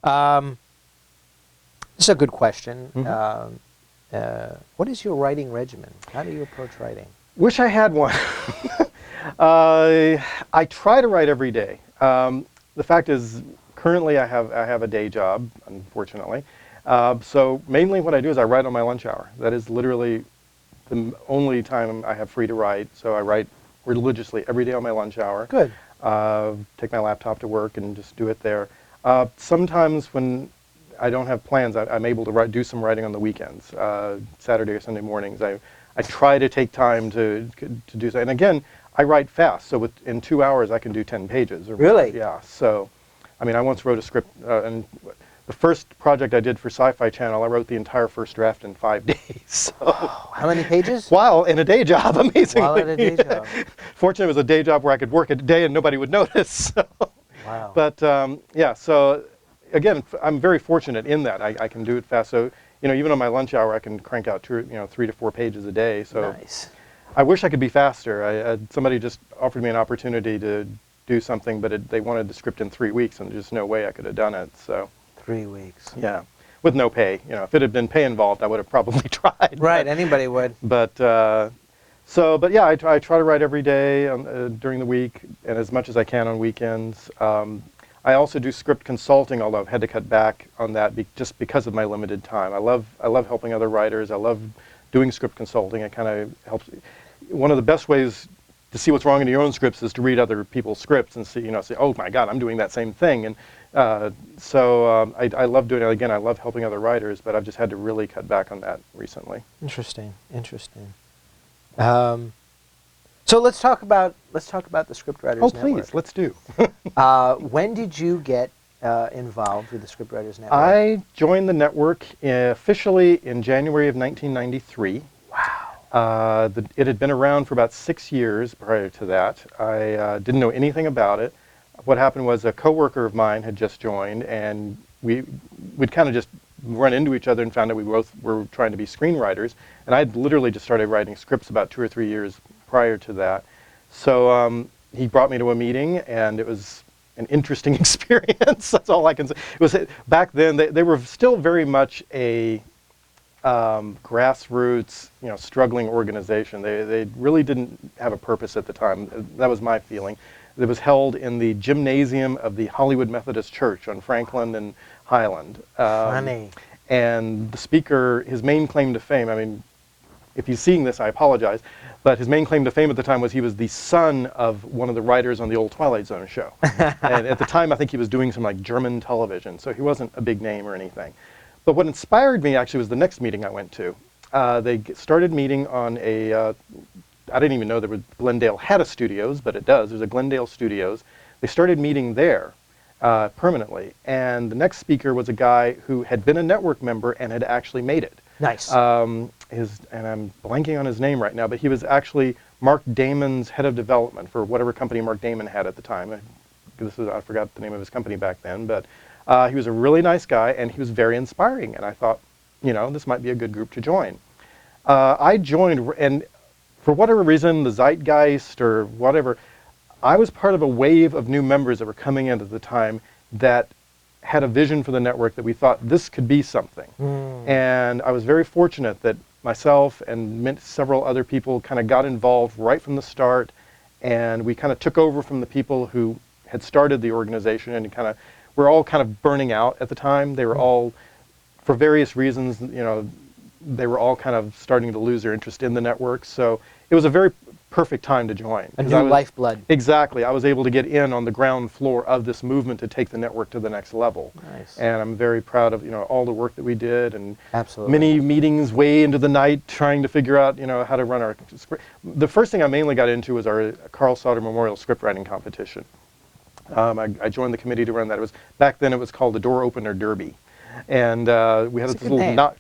This is a good question. Mm-hmm. What is your writing regimen? How do you approach writing? Wish I had one. I try to write every day. The fact is, currently I have a day job, unfortunately. So mainly what I do is I write on my lunch hour. That is literally the only time I have free to write. So I write religiously every day on my lunch hour. Good. Take my laptop to work and just do it there. Sometimes when I don't have plans, I'm able to do some writing on the weekends, Saturday or Sunday mornings. I try to take time to do so. And again, I write fast, so in 2 hours I can do 10 pages. Or really? More. Yeah. So, I mean, I once wrote a script, and the first project I did for Sci-Fi Channel, I wrote the entire first draft in 5 days. So. Oh, how many pages? While in a day job, amazingly. While in a day job. Fortunately, it was a day job where I could work a day and nobody would notice. So. Wow. But yeah, so again, I'm very fortunate in that I can do it fast. So even on my lunch hour, I can crank out 3 to 4 pages a day. So nice. I wish I could be faster. Somebody just offered me an opportunity to do something, but they wanted the script in 3 weeks, and there's no way I could have done it. So 3 weeks. yeah, with no pay. If it had been pay involved, I would have probably tried. Right, anybody would. But but yeah, I try to write every day during the week, and as much as I can on weekends. I also do script consulting, although I've had to cut back on that just because of my limited time. I love helping other writers. I love doing script consulting. It kind of helps. One of the best ways to see what's wrong in your own scripts is to read other people's scripts and see, oh my God, I'm doing that same thing. And so I love doing it. Again, I love helping other writers, but I've just had to really cut back on that recently. Interesting. Interesting. So let's talk about the Scriptwriters Network. Oh, please, let's do. When did you get involved with the Scriptwriters Network? I joined the network officially in January of 1993. Wow. It had been around for about 6 years prior to that. I didn't know anything about it. What happened was a coworker of mine had just joined, and we'd kind of just run into each other and found out we both were trying to be screenwriters. And I'd literally just started writing scripts about 2 or 3 years prior to that. So he brought me to a meeting, and it was an interesting experience. That's all I can say. It was back then. They were still very much a grassroots, struggling organization. They really didn't have a purpose at the time. That was my feeling. It was held in the gymnasium of the Hollywood Methodist Church on Franklin and Highland. Funny. And the speaker, his main claim to fame, I mean, if he's seeing this, I apologize, but his main claim to fame at the time was he was the son of one of the writers on the old Twilight Zone show. And at the time, I think he was doing some German television, so he wasn't a big name or anything. But what inspired me actually was the next meeting I went to. They started meeting on I didn't even know Glendale had a studios, but it does. There's a Glendale Studios. They started meeting there permanently. And the next speaker was a guy who had been a network member and had actually made it. Nice. And I'm blanking on his name right now, but he was actually Mark Damon's head of development for whatever company Mark Damon had at the time. I forgot the name of his company back then, but he was a really nice guy, and he was very inspiring. And I thought, this might be a good group to join. I joined, and for whatever reason, the zeitgeist or whatever, I was part of a wave of new members that were coming in at the time that had a vision for the network that we thought this could be something. And I was very fortunate that myself and several other people kind of got involved right from the start, and we kind of took over from the people who had started the organization, and we're all kind of burning out at the time. They were all, for various reasons, they were all kind of starting to lose their interest in the network. So it was a very perfect time to join. A new lifeblood. Exactly. I was able to get in on the ground floor of this movement to take the network to the next level. Nice. And I'm very proud of all the work that we did, and absolutely many meetings way into the night trying to figure out how to run our script. The first thing I mainly got into was our Carl Sauter Memorial Scriptwriting Competition. I joined the committee to run that. Back then it was called the Door Opener Derby. And we had this little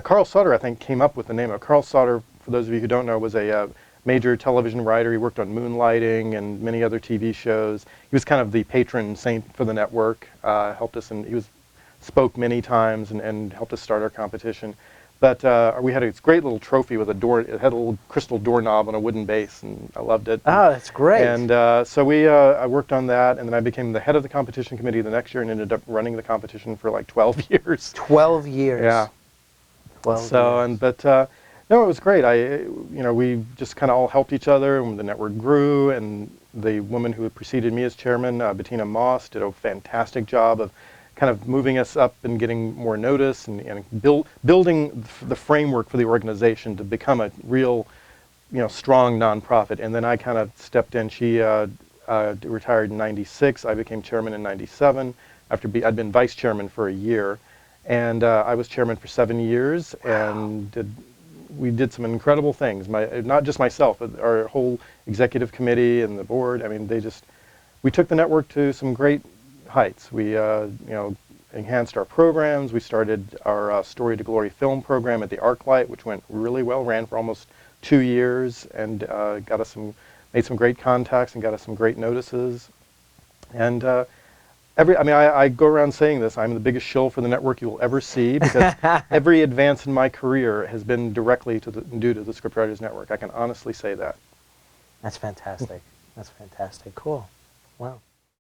Carl Sauter, I think, came up with the name of it. Carl Sauter, for those of you who don't know, was a major television writer. He worked on Moonlighting and many other TV shows. He was kind of the patron saint for the network, helped us, and spoke many times and helped us start our competition. But we had a great little trophy with a door. It had a little crystal doorknob on a wooden base, and I loved it. Oh, that's great. And so I worked on that, and then I became the head of the competition committee the next year, and ended up running the competition for like 12 years. 12 years. Yeah. 12 So, years. and but no, it was great. We just kind of all helped each other, and the network grew. And the woman who preceded me as chairman, Bettina Moss, did a fantastic job of kind of moving us up and getting more notice, and building the framework for the organization to become a real, strong nonprofit. And then I kind of stepped in. She retired in '96. I became chairman in '97 after I'd been vice chairman for a year. And I was chairman for 7 years, and we did some incredible things. Not just myself, but our whole executive committee and the board. I mean, we took the network to some great heights. We, enhanced our programs. We started our Story to Glory film program at the ArcLight, which went really well. Ran for almost 2 years, and made some great contacts and got us some great notices. And I go around saying this, I'm the biggest shill for the network you will ever see, because every advance in my career has been directly due to the Scriptwriters Network. I can honestly say that. That's fantastic. That's fantastic. Cool. Wow.